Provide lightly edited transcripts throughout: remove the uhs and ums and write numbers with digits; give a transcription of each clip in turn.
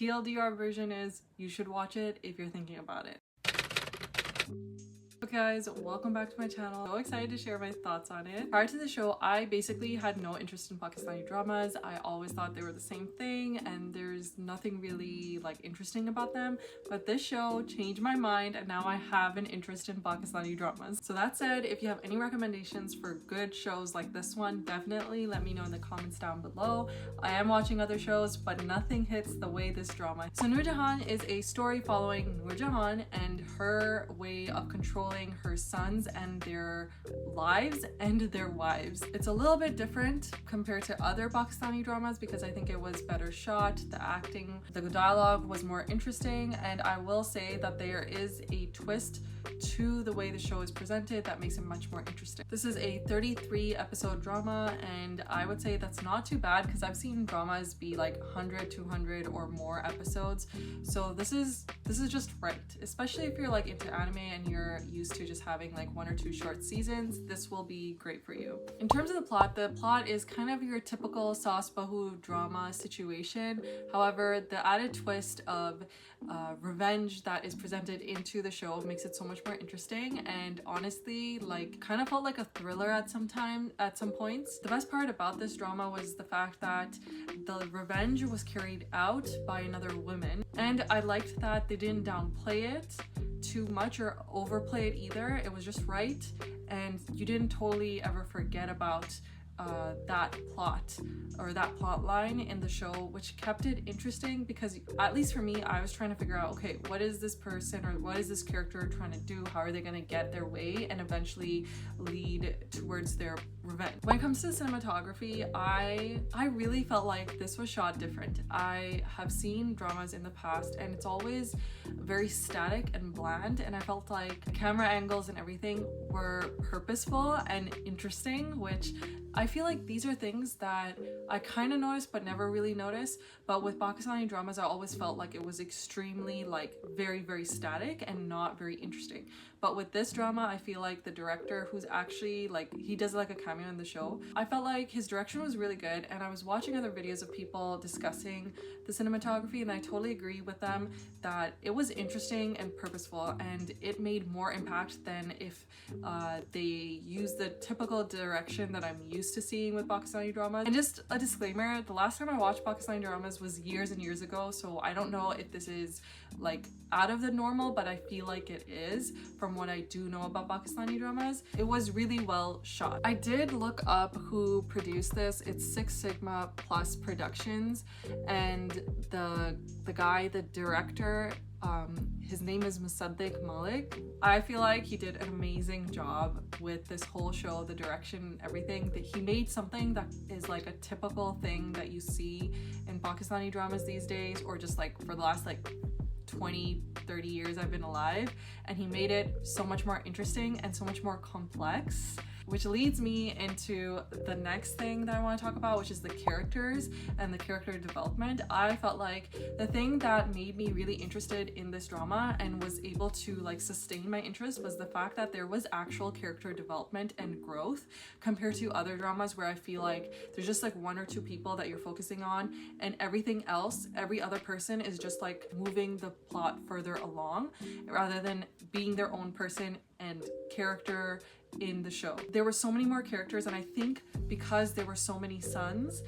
TLDR version is you should watch it if you're thinking about it. Okay guys, welcome back to my channel. So excited to share my thoughts on it. Prior to the show, I basically had no interest in Pakistani dramas. I always thought they were the same thing and there's nothing really like interesting about them. But this show changed my mind and now I have an interest in Pakistani dramas. So that said, if you have any recommendations for good shows like this one, definitely let me know in the comments down below. I am watching other shows, but nothing hits the way this drama. So Noor Jahan is a story following Noor Jahan and her way of controlling her sons and their lives and their wives. It's a little bit different compared to other Pakistani dramas because I think it was better shot, the acting, the dialogue was more interesting, and I will say that there is a twist to the way the show is presented that makes it much more interesting. This is a 33 episode drama and I would say that's not too bad because I've seen dramas be like 100, 200 or more episodes. So this is just right, especially if you're like into anime and you're used to just having like 1 or 2 short seasons. This will be great for you. In terms of the plot is kind of your typical Saas Bahu drama situation. However, the added twist of revenge that is presented into the show makes it so much more interesting, and honestly like kind of felt like a thriller at some points. The best part about this drama was the fact that the revenge was carried out by another woman, and I liked that they didn't downplay it too much or overplay it either. It was just right and you didn't totally ever forget about that plot or that plot line in the show, which kept it interesting because at least for me, I was trying to figure out, okay, what is this person or what is this character trying to do? How are they going to get their way and eventually lead towards their revenge? When it comes to cinematography, I really felt like this was shot different. I have seen dramas in the past and it's always very static and bland, and I felt like the camera angles and everything were purposeful and interesting, which I feel like these are things that I kind of noticed but never really noticed. But with Pakistani dramas, I always felt like it was extremely like very static and not very interesting. But with this drama, I feel like the director, who's actually like, he does like a cameo in the show, I felt like his direction was really good, and I was watching other videos of people discussing the cinematography and I totally agree with them that it was interesting and purposeful and it made more impact than if they used the typical direction that I'm used to seeing with Pakistani dramas. And just a disclaimer, the last time I watched Pakistani dramas was years and years ago, so I don't know if this is like out of the normal, but I feel like it is from what I do know about Pakistani dramas. It was really well shot. I did look up who produced this. It's 6 Sigma Plus Productions, and the guy, the director, his name is Musaddiq Malek. I feel like he did an amazing job with this whole show, the direction, everything. That he made something that is like a typical thing that you see in Pakistani dramas these days, or just like for the last like 20-30 years I've been alive, and he made it so much more interesting and so much more complex, which leads me into the next thing that I want to talk about, which is the characters and the character development. I felt like the thing that made me really interested in this drama and was able to like sustain my interest was the fact that there was actual character development and growth compared to other dramas where I feel like there's just like 1 or 2 people that you're focusing on and everything else, every other person is just like moving the plot further along rather than being their own person and character in the show. There were so many more characters, and I think because there were so many sons,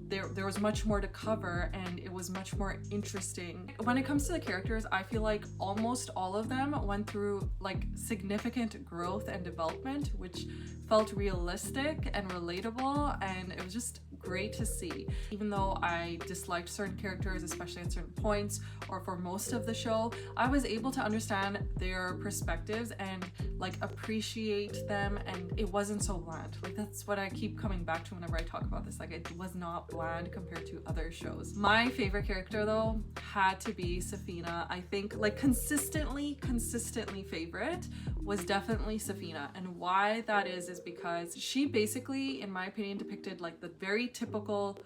there was much more to cover and it was much more interesting. When it comes to the characters, I feel like almost all of them went through like significant growth and development, which felt realistic and relatable, and it was just great to see. Even though I disliked certain characters, especially at certain points or for most of the show, I was able to understand their perspectives and like appreciate them, and it wasn't so bland. Like that's what I keep coming back to whenever I talk about this. Like it was not bland compared to other shows. My favorite character though had to be Safina. I think like consistently favorite was definitely Safina, and why that is because she basically, in my opinion, depicted like the very typical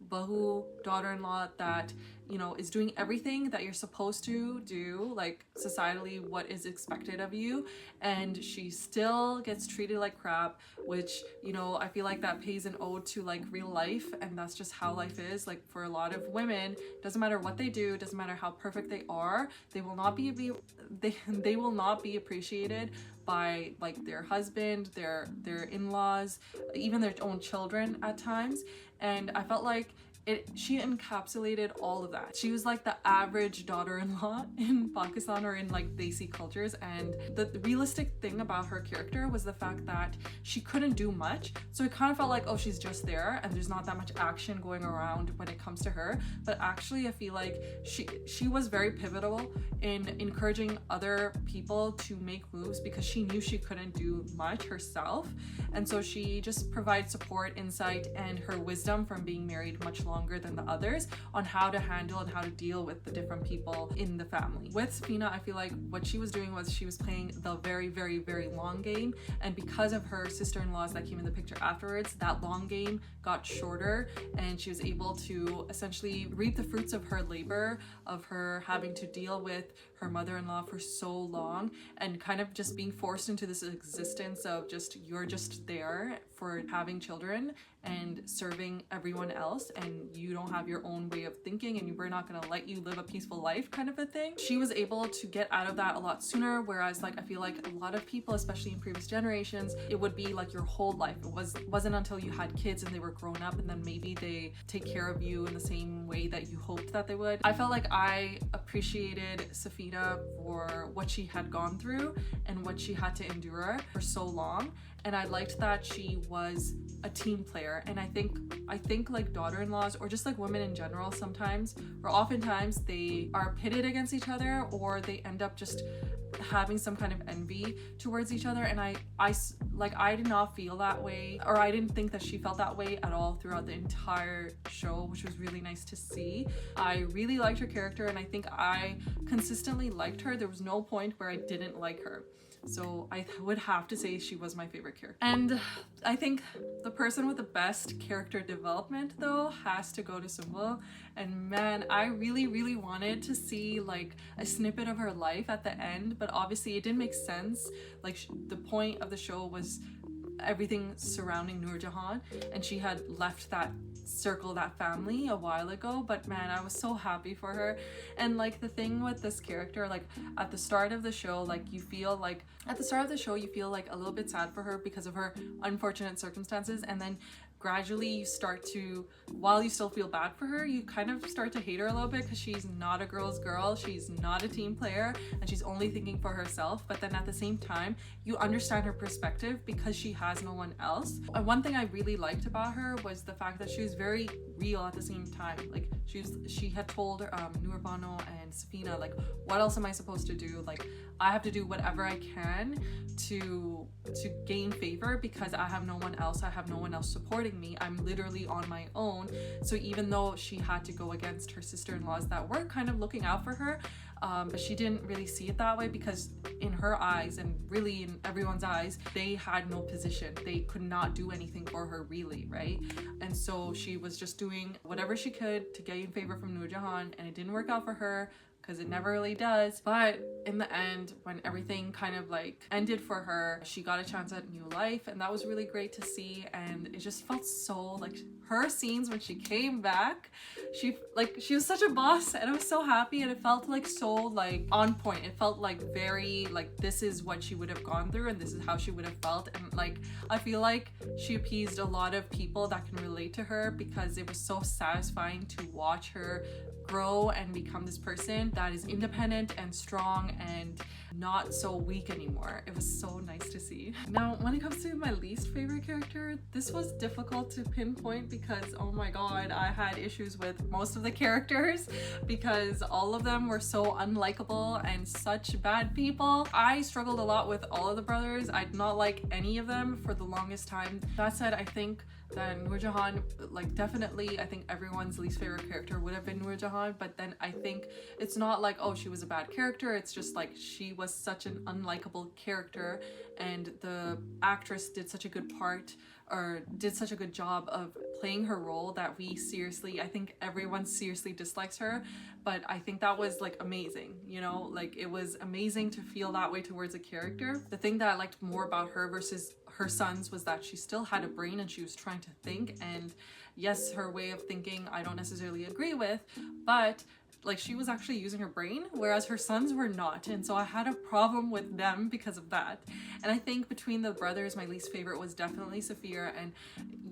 Bahu daughter-in-law that you know, is doing everything that you're supposed to do, like societally what is expected of you, and she still gets treated like crap, which, you know, I feel like that pays an ode to like real life, and that's just how life is. Like for a lot of women, doesn't matter what they do, doesn't matter how perfect they are, they will not be they will not be appreciated by like their husband, their in-laws, even their own children at times. And I felt like she encapsulated all of that. She was like the average daughter-in-law in Pakistan or in like Desi cultures, and the realistic thing about her character was the fact that she couldn't do much, so it kind of felt like, oh, she's just there and there's not that much action going around when it comes to her. But actually I feel like she was very pivotal in encouraging other people to make moves, because she knew she couldn't do much herself, and so she just provides support, insight, and her wisdom from being married much longer than the others on how to handle and how to deal with the different people in the family. With Safina, I feel like what she was doing was she was playing the very, very, very long game, and because of her sister-in-laws that came in the picture afterwards, that long game got shorter, and she was able to essentially reap the fruits of her labor, of her having to deal with her mother-in-law for so long, and kind of just being forced into this existence of just, you're just there for having children and serving everyone else, and you don't have your own way of thinking, and we're not going to let you live a peaceful life, kind of a thing. She was able to get out of that a lot sooner, whereas like I feel like a lot of people, especially in previous generations, it would be like your whole life. It wasn't until you had kids and they were grown up, and then maybe they take care of you in the same way that you hoped that they would. I felt like I appreciated Safina for what she had gone through and what she had to endure for so long, and I liked that she was a team player. And I think like daughter-in-laws, or just like women in general, sometimes or oftentimes they are pitted against each other, or they end up just having some kind of envy towards each other, and I did not feel that way, or I didn't think that she felt that way at all throughout the entire show, which was really nice to see. I really liked her character, and I think I consistently liked her. There was no point where I didn't like her. So I would have to say she was my favorite character. And I think the person with the best character development though has to go to Sumbal. And man, I really, really wanted to see like a snippet of her life at the end, but obviously it didn't make sense. Like the point of the show was everything surrounding Noor Jahan, and she had left that circle, that family, a while ago. But man, I was so happy for her. And like the thing with this character, like at the start of the show, like you feel like a little bit sad for her because of her unfortunate circumstances, and then gradually you start to, while you still feel bad for her, you kind of start to hate her a little bit, because she's not a girl's girl, she's not a team player, and she's only thinking for herself. But then at the same time, you understand her perspective because she has no one else. And one thing I really liked about her was the fact that she was very real at the same time. Like she had told Noor, Bano, and Safina, like, what else am I supposed to do? Like, I have to do whatever I can to gain favor, because I have no one else. I have no one else supporting me. I'm literally on my own. So even though she had to go against her sister-in-laws that were kind of looking out for her, but she didn't really see it that way, because in her eyes, and really in everyone's eyes, they had no position. They could not do anything for her, really, right? And so she was just doing whatever she could to gain favor from Noor Jahan, and it didn't work out for her, because it never really does. But in the end, when everything kind of like ended for her, she got a chance at new life, and that was really great to see. And it just felt so like her scenes when she came back, she was such a boss, and I was so happy, and it felt like so like on point. It felt like very like, this is what she would have gone through, and this is how she would have felt. And like I feel like she appeased a lot of people that can relate to her, because it was so satisfying to watch her grow and become this person that is independent and strong and not so weak anymore. It was so nice to see. Now, when it comes to my least favorite character, this was difficult to pinpoint, because oh my god, I had issues with most of the characters, because all of them were so unlikable and such bad people. I struggled a lot with all of the brothers. I did not like any of them for the longest time. That said, I think that Noor Jahan, like definitely, I think everyone's least favorite character would have been Noor Jahan, but then I think it's not like, oh, she was a bad character, it's just like she was such an unlikable character, and the actress did such a good part or did such a good job of playing her role that we seriously, I think everyone seriously dislikes her, but I think that was like amazing, you know, like it was amazing to feel that way towards a character. The thing that I liked more about her versus her sons was that she still had a brain and she was trying to think, and yes, her way of thinking I don't necessarily agree with, but like she was actually using her brain, whereas her sons were not, and so I had a problem with them because of that. And I think between the brothers, my least favorite was definitely Safir, and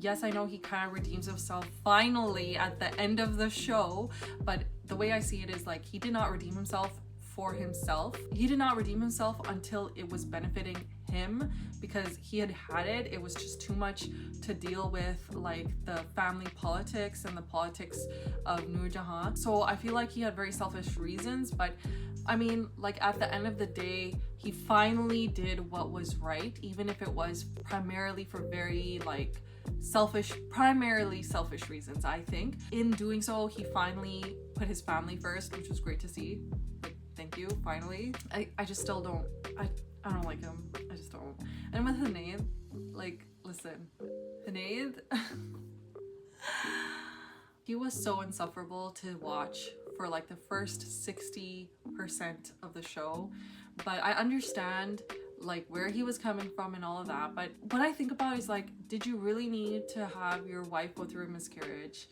yes, I know he kind of redeems himself finally at the end of the show, but the way I see it is like he did not redeem himself for himself. He did not redeem himself until it was benefiting him, because he had it. It was just too much to deal with, like the family politics and the politics of Noor Jahan. So I feel like he had very selfish reasons, but I mean, like at the end of the day, he finally did what was right, even if it was primarily for very like primarily selfish reasons. I think in doing so, he finally put his family first, which was great to see. Like, thank you, finally. I just still don't, I don't like him. I just don't. And with Hunaid, like, listen, Hunaid, he was so insufferable to watch for like the first 60% of the show, but I understand like where he was coming from and all of that. But what I think about is like, did you really need to have your wife go through a miscarriage,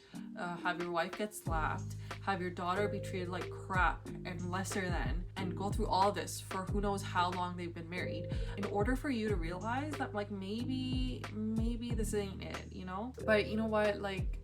have your wife get slapped, have your daughter be treated like crap and lesser than, and go through all this for who knows how long they've been married, in order for you to realize that like maybe this ain't it, you know? But you know what, like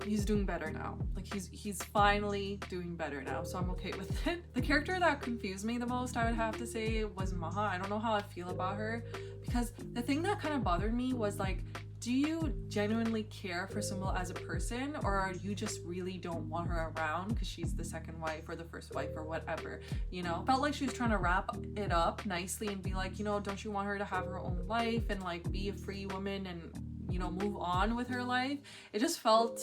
he's doing better now. Like he's finally doing better now, so I'm okay with it. The character that confused me the most, I would have to say, was Maha. I don't know how I feel about her, because the thing that kind of bothered me was like, do you genuinely care for Sumbal as a person, or you just really don't want her around because she's the second wife or the first wife or whatever, you know? Felt like she was trying to wrap it up nicely and be like, you know, don't you want her to have her own life and like be a free woman and, you know, move on with her life? It just felt,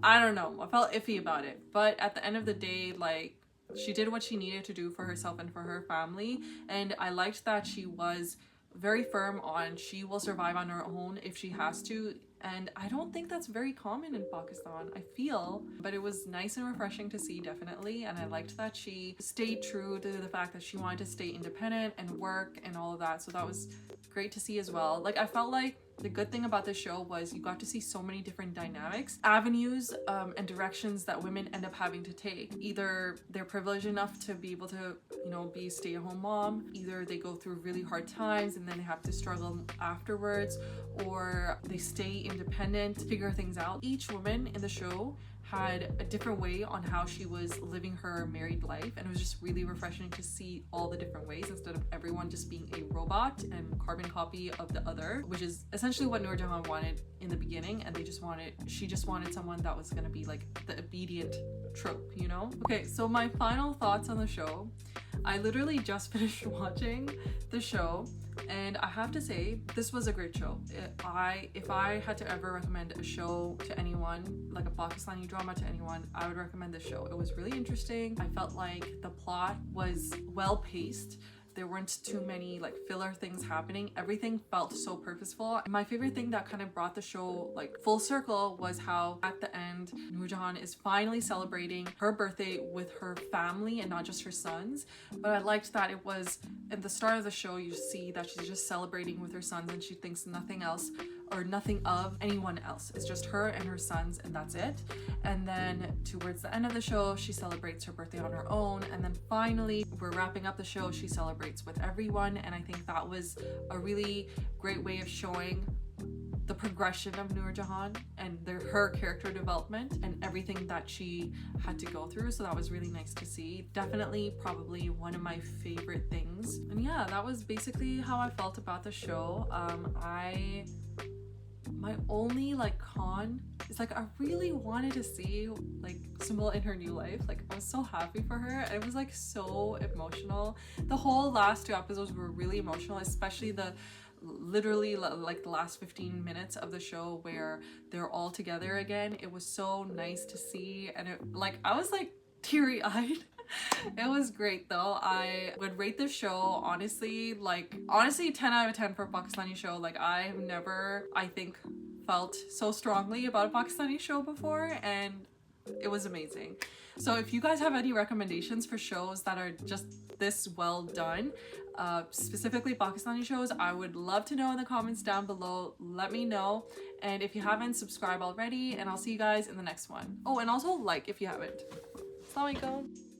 I don't know, I felt iffy about it. But at the end of the day, like, she did what she needed to do for herself and for her family, and I liked that she was very firm on she will survive on her own if she has to, and I don't think that's very common in Pakistan, I feel. But it was nice and refreshing to see, definitely, and I liked that she stayed true to the fact that she wanted to stay independent and work and all of that, so that was great to see as well. Like, I felt like the good thing about this show was you got to see so many different dynamics, avenues, and directions that women end up having to take. Either they're privileged enough to be able to, you know, be a stay-at-home mom, either they go through really hard times and then they have to struggle afterwards, or they stay independent, figure things out. Each woman in the show had a different way on how she was living her married life, and it was just really refreshing to see all the different ways instead of everyone just being a robot and carbon copy of the other, which is essentially what Noor Jahan wanted in the beginning, and she just wanted someone that was gonna be like the obedient trope, you know? Okay, so my final thoughts on the show. I literally just finished watching the show, and I have to say this was a great show. If I had to ever recommend a show to anyone, like a Pakistani drama to anyone, I would recommend this show. It was really interesting. I felt like the plot was well paced. There weren't too many like filler things happening. Everything felt so purposeful. My favorite thing that kind of brought the show like full circle was how at the end Noor Jahan is finally celebrating her birthday with her family and not just her sons. But I liked that it was at the start of the show, you see that she's just celebrating with her sons and she thinks nothing else or nothing of anyone else. It's just her and her sons, and that's it. And then towards the end of the show, she celebrates her birthday on her own, and then finally we're wrapping up the show, she celebrates with everyone. And I think that was a really great way of showing the progression of Noor Jahan and her character development and everything that she had to go through. So that was really nice to see. Definitely probably one of my favorite things. And yeah, that was basically how I felt about the show. My only like con is like I really wanted to see like Sumbal in her new life. Like, I was so happy for her, and it was like so emotional. The whole last 2 episodes were really emotional, especially literally like the last 15 minutes of the show where they're all together again. It was so nice to see, and it like I was like teary-eyed It was great though. I would rate this show honestly, like honestly 10 out of 10 for a Pakistani show. Like I've never, I think, felt so strongly about a Pakistani show before, and it was amazing. So if you guys have any recommendations for shows that are just this well done, specifically Pakistani shows, I would love to know in the comments down below. Let me know. And if you haven't, subscribe already, and I'll see you guys in the next one. Oh, and also like if you haven't. Assalamualaikum.